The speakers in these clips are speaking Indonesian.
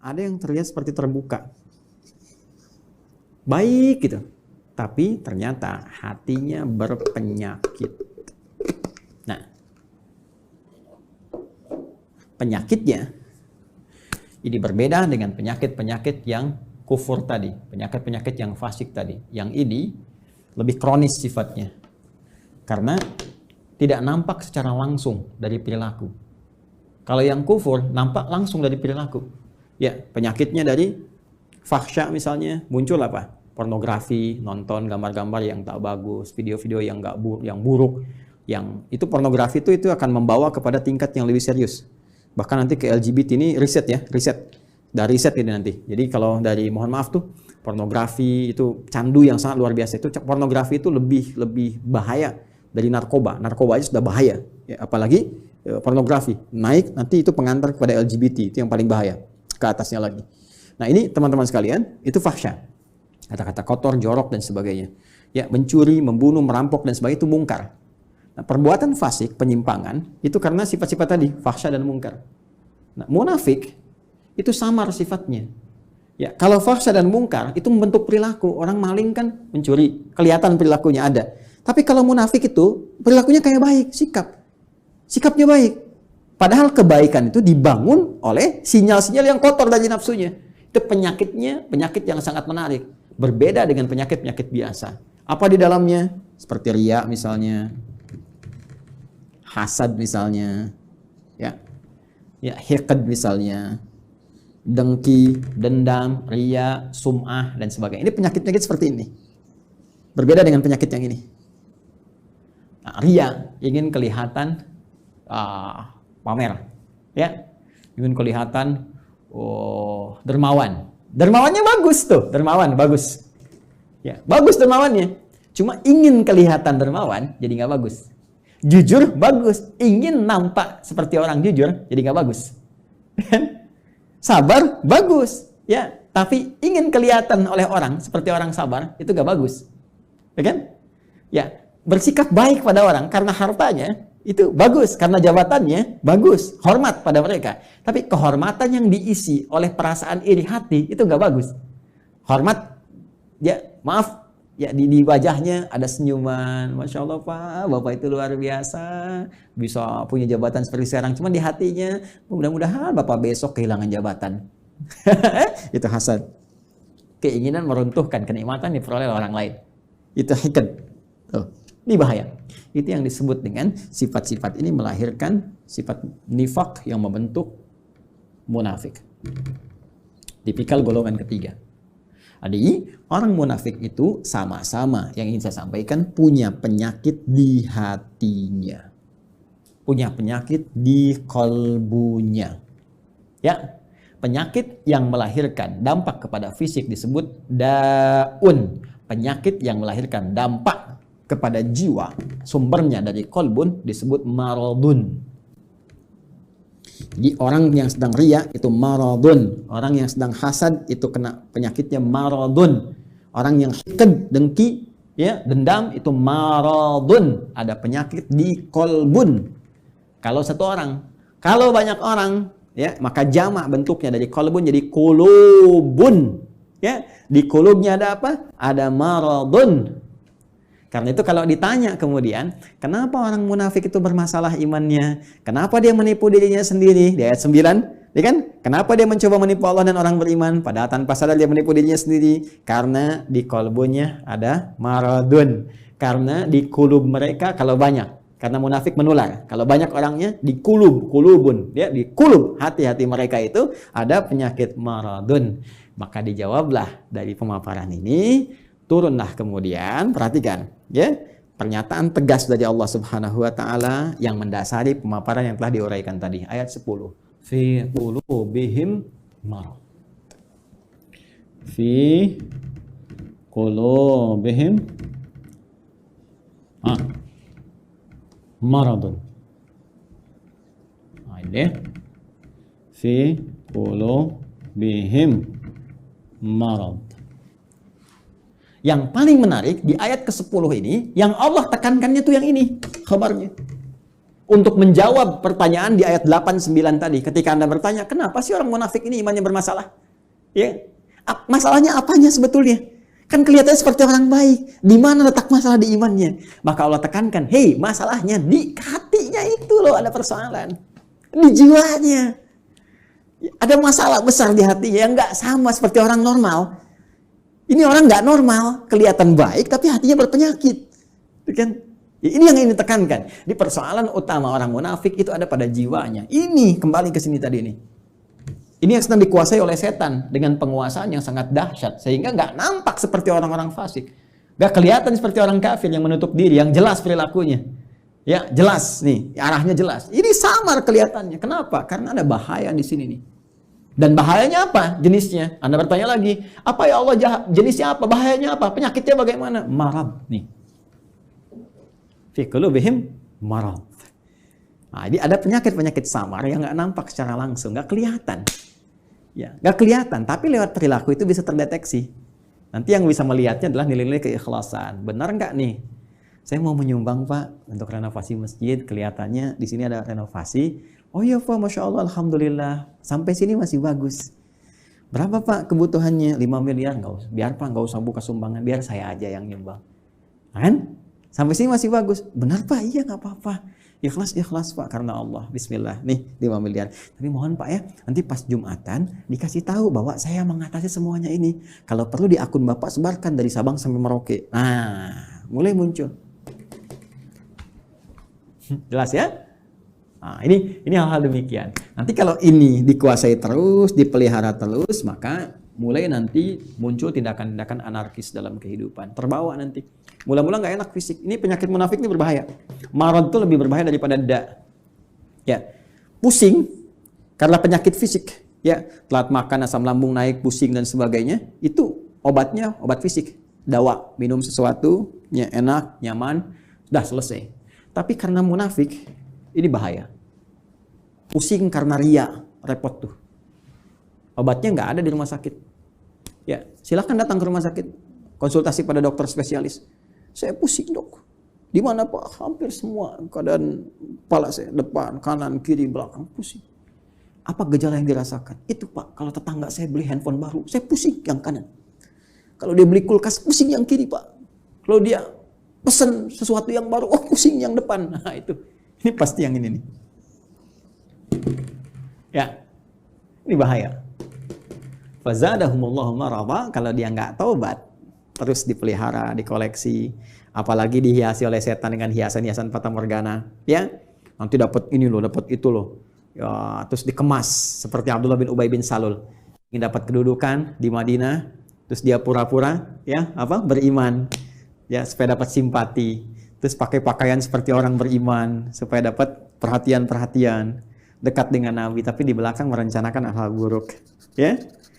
ada yang terlihat seperti terbuka. Baik gitu. Tapi ternyata hatinya berpenyakit. Nah, penyakitnya ini berbeda dengan penyakit-penyakit yang kufur tadi, penyakit-penyakit yang fasik tadi. Yang ini lebih kronis sifatnya. Karena tidak nampak secara langsung dari perilaku. Kalau yang kufur nampak langsung dari perilaku. Ya, penyakitnya dari fahsya misalnya, muncul apa? Pornografi, nonton gambar-gambar yang tak bagus, video-video yang buruk, yang itu pornografi itu akan membawa kepada tingkat yang lebih serius. Bahkan nanti ke LGBT ini riset. Dari riset ini nanti. Jadi kalau dari mohon maaf tuh pornografi itu candu yang sangat luar biasa. Itu pornografi itu lebih bahaya dari narkoba. Narkoba aja sudah bahaya. Ya, apalagi pornografi naik nanti itu pengantar kepada LGBT, itu yang paling bahaya. Ke atasnya lagi. Nah, ini teman-teman sekalian, itu fahsya. Kata-kata kotor, jorok dan sebagainya. Ya, mencuri, membunuh, merampok dan sebagainya itu mungkar. Nah, perbuatan fasik, penyimpangan itu karena sifat-sifat tadi, fahsya dan mungkar. Nah, munafik itu samar sifatnya. Ya, kalau fahsya dan mungkar itu membentuk perilaku. Orang maling kan mencuri, kelihatan perilakunya ada. Tapi kalau munafik itu perilakunya kayak baik, sikapnya baik. Padahal kebaikan itu dibangun oleh sinyal-sinyal yang kotor dari nafsunya. Itu penyakitnya, penyakit yang sangat menarik. Berbeda dengan penyakit-penyakit biasa. Apa di dalamnya? Seperti riya misalnya, hasad misalnya, ya hiqd misalnya, dengki, dendam, riya, sum'ah dan sebagainya. Ini penyakit-penyakit seperti ini. Berbeda dengan penyakit yang ini. Nah, riya ingin kelihatan pamer, ya, ingin kelihatan dermawan. Dermawannya bagus tuh, dermawan bagus, ya bagus dermawannya. Cuma ingin kelihatan dermawan, jadi nggak bagus. Jujur bagus, ingin nampak seperti orang jujur, jadi nggak bagus. Sabar bagus, ya, tapi ingin kelihatan oleh orang seperti orang sabar, itu nggak bagus, ya kan? Ya, bersikap baik pada orang karena hartanya itu bagus, karena jabatannya bagus, hormat pada mereka. Tapi kehormatan yang diisi oleh perasaan iri hati itu nggak bagus. Hormat, ya maaf, ya di wajahnya ada senyuman, masya Allah Pak, Bapak itu luar biasa, bisa punya jabatan seperti sekarang. Cuma di hatinya, mudah-mudahan Bapak besok kehilangan jabatan. Itu hasad. Keinginan meruntuhkan kenikmatan diperoleh orang lain. Itu hiqd. Oh, ini bahaya. Itu yang disebut dengan sifat-sifat ini melahirkan sifat nifak yang membentuk munafik. Tipikal golongan ketiga. Jadi orang munafik itu sama-sama yang ingin saya sampaikan punya penyakit di hatinya. Punya penyakit di kolbunya. Ya, penyakit yang melahirkan dampak kepada fisik disebut daun. Penyakit yang melahirkan dampak kepada jiwa, sumbernya dari kolbun disebut maradun. Jadi orang yang sedang riya itu maradun, orang yang sedang hasad itu kena penyakitnya maradun, orang yang hiqd, dengki, ya dendam itu maradun, ada penyakit di kolbun. Kalau satu orang, kalau banyak orang, ya maka jamak bentuknya dari kolbun jadi kulubun, ya di kulubnya ada apa? Ada maradun. Karena itu kalau ditanya kemudian, kenapa orang munafik itu bermasalah imannya? Kenapa dia menipu dirinya sendiri? Di ayat 9, ya kan? Kenapa dia mencoba menipu Allah dan orang beriman? Padahal tanpa sadar dia menipu dirinya sendiri. Karena di kolbunya ada maradun. Karena di kulub mereka kalau banyak. Karena munafik menular. Kalau banyak orangnya di kulubun. Ya, di kulub hati-hati mereka itu ada penyakit maradun. Maka dijawablah dari pemaparan ini. Turunlah kemudian, perhatikan, ya, pernyataan tegas dari Allah Subhanahu wa taala yang mendasari pemaparan yang telah diuraikan tadi, ayat 10. Fi qulubihim marad. Fi qulubihim maradun. Ini fi qulubihim marad. Yang paling menarik di ayat ke-10 ini, yang Allah tekankannya tuh yang ini, khabarnya. untuk menjawab pertanyaan di ayat 8-9 tadi. Ketika Anda bertanya, kenapa sih orang munafik ini imannya bermasalah? Ya, masalahnya apanya sebetulnya? Kan kelihatannya seperti orang baik. Di mana letak masalah di imannya? Maka Allah tekankan, hei, masalahnya di hatinya itu loh ada persoalan. Di jiwanya. Ada masalah besar di hatinya yang nggak sama seperti orang normal. Ini orang nggak normal, kelihatan baik tapi hatinya berpenyakit. Kan? Ini yang ingin ditekankan. Di persoalan utama orang munafik itu ada pada jiwanya. Ini kembali ke sini tadi ini. Ini yang sedang dikuasai oleh setan dengan penguasaan yang sangat dahsyat sehingga nggak nampak seperti orang-orang fasik, nggak kelihatan seperti orang kafir yang menutup diri, yang jelas perilakunya, ya jelas nih arahnya jelas. Ini samar kelihatannya. Kenapa? Karena ada bahaya di sini nih. Dan bahayanya apa? Jenisnya. Anda bertanya lagi, apa ya Allah jahat? Jenisnya apa? Bahayanya apa? Penyakitnya bagaimana? Marad nih. Fi qulubihim marad. Nah, ini ada penyakit-penyakit samar yang nggak nampak secara langsung, nggak kelihatan. Ya, nggak kelihatan, tapi lewat perilaku itu bisa terdeteksi. Nanti yang bisa melihatnya adalah nilai-nilai keikhlasan. Benar nggak nih? Saya mau menyumbang Pak untuk renovasi masjid. Kelihatannya di sini ada renovasi. Oh iya Pak, Masya Allah, Alhamdulillah. Sampai sini masih bagus. Berapa Pak kebutuhannya? 5 miliar? Nggak usah. Biar Pak, nggak usah buka sumbangan. Biar saya aja yang nyumbang. Kan? Sampai sini masih bagus. Benar Pak? Iya nggak apa-apa. Ikhlas Pak karena Allah. Bismillah. Nih 5 miliar. Tapi mohon Pak ya, nanti pas Jumatan dikasih tahu bahwa saya mengatasi semuanya ini. Kalau perlu di akun Bapak sebarkan dari Sabang sampai Merauke. Nah, mulai muncul. Jelas ya? Nah, ini hal-hal demikian. Nanti kalau ini dikuasai terus, dipelihara terus, maka mulai nanti muncul tindakan-tindakan anarkis dalam kehidupan. Terbawa nanti. Mula-mula nggak enak fisik. Ini penyakit munafik ini berbahaya. Marad itu lebih berbahaya daripada da. Ya, pusing karena penyakit fisik. Ya, telat makan, asam lambung naik, pusing dan sebagainya. Itu obatnya obat fisik. Dawa, minum sesuatu, ya enak, nyaman, dah selesai. Tapi karena munafik, ini bahaya. Pusing karena ria, repot tuh. Obatnya nggak ada di rumah sakit. Ya, silakan datang ke rumah sakit, konsultasi pada dokter spesialis. Saya pusing dok. Di mana Pak? Hampir semua keadaan kepala saya, depan, kanan, kiri, belakang pusing. Apa gejala yang dirasakan? Itu Pak, kalau tetangga saya beli handphone baru, saya pusing yang kanan. Kalau dia beli kulkas, pusing yang kiri Pak. Kalau dia pesan sesuatu yang baru, oh pusing yang depan. Nah itu, ini pasti yang ini nih. Ya, ini bahaya. Fazadahumullahu marada, kalau dia nggak taubat, terus dipelihara, dikoleksi, apalagi dihiasi oleh setan dengan hiasan-hiasan fatamorgana, ya nanti dapat ini loh, dapat itu loh, ya, terus dikemas seperti Abdullah bin Ubay bin Salul, ingin dapat kedudukan di Madinah, terus dia pura-pura, ya beriman, ya supaya dapat simpati, terus pakai pakaian seperti orang beriman supaya dapat perhatian-perhatian, dekat dengan Nabi, tapi di belakang merencanakan hal buruk, ya.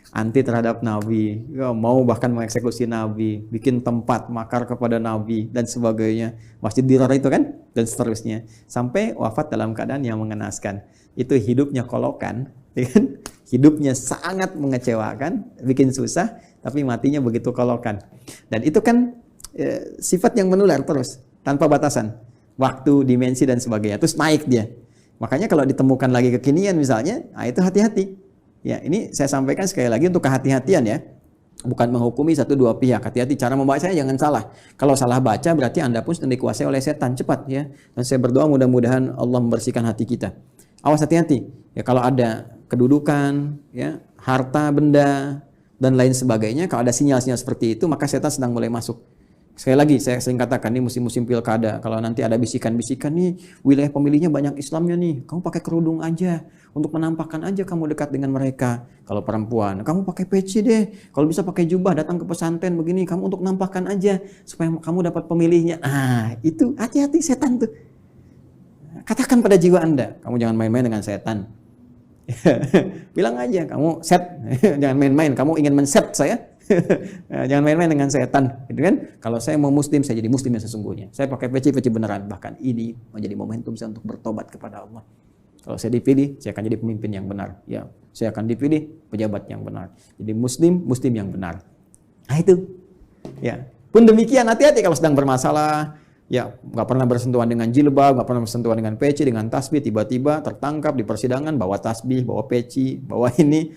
Anti terhadap Nabi, ya, mau bahkan mengeksekusi Nabi, bikin tempat makar kepada Nabi dan sebagainya, Masjid Dirar itu kan, dan seterusnya, sampai wafat dalam keadaan yang mengenaskan. Itu hidupnya kolokan, ya kan? Hidupnya sangat mengecewakan, bikin susah, tapi matinya begitu kolokan. Dan itu kan sifat yang menular terus, tanpa batasan, waktu, dimensi dan sebagainya, terus naik dia. Makanya kalau ditemukan lagi kekinian misalnya, nah itu hati-hati. Ya, ini saya sampaikan sekali lagi untuk kehati-hatian ya. Bukan menghukumi satu dua pihak. Hati-hati cara membacanya jangan salah. Kalau salah baca berarti Anda pun sedang dikuasai oleh setan. Cepat ya. Dan saya berdoa mudah-mudahan Allah membersihkan hati kita. Awas hati-hati. Ya kalau ada kedudukan, ya, harta, benda dan lain sebagainya, kalau ada sinyal-sinyal seperti itu, maka setan sedang mulai masuk. Sekali lagi saya sering katakan ini musim-musim pilkada, kalau nanti ada bisikan-bisikan nih wilayah pemilihnya banyak Islamnya nih, kamu pakai kerudung aja untuk menampakkan aja kamu dekat dengan mereka. Kalau perempuan, kamu pakai peci deh, kalau bisa pakai jubah, datang ke pesantren begini, kamu untuk nampakkan aja supaya kamu dapat pemilihnya. Ah, itu hati-hati setan tuh. Katakan pada jiwa Anda, kamu jangan main-main dengan setan. Bilang aja, kamu set, jangan main-main, kamu ingin men-set saya. Jangan main-main dengan setan, gitu kan? Kalau saya mau muslim, saya jadi muslim yang sesungguhnya. Saya pakai peci beneran. Bahkan ini menjadi momentum saya untuk bertobat kepada Allah. Kalau saya dipilih, saya akan jadi pemimpin yang benar. Ya, saya akan dipilih pejabat yang benar. Jadi muslim yang benar. Nah itu. Ya. Pun demikian, hati-hati kalau sedang bermasalah, Ya, nggak pernah bersentuhan dengan jilbab, nggak pernah bersentuhan dengan peci, dengan tasbih, tiba-tiba tertangkap di persidangan, bawa tasbih, bawa peci, bawa ini.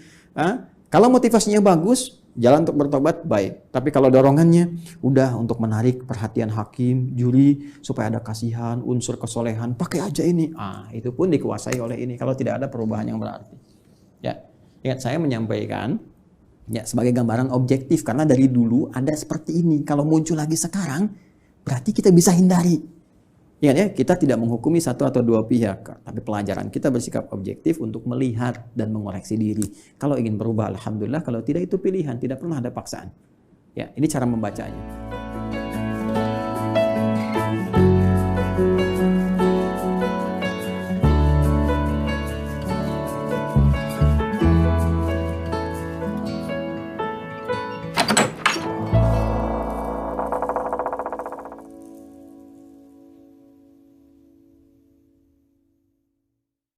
Kalau motivasinya bagus, jalan untuk bertobat, baik. Tapi kalau dorongannya, udah untuk menarik perhatian hakim, juri, supaya ada kasihan, unsur kesolehan, pakai aja ini. Itu pun dikuasai oleh ini, kalau tidak ada perubahan yang berarti. Ya, ingat saya menyampaikan, ya sebagai gambaran objektif, karena dari dulu ada seperti ini. Kalau muncul lagi sekarang, berarti kita bisa hindari. Ingat ya, kita tidak menghukumi satu atau dua pihak, tapi pelajaran kita bersikap objektif untuk melihat dan mengoreksi diri. Kalau ingin berubah, alhamdulillah. Kalau tidak, itu pilihan, tidak pernah ada paksaan. Ya, ini cara membacanya.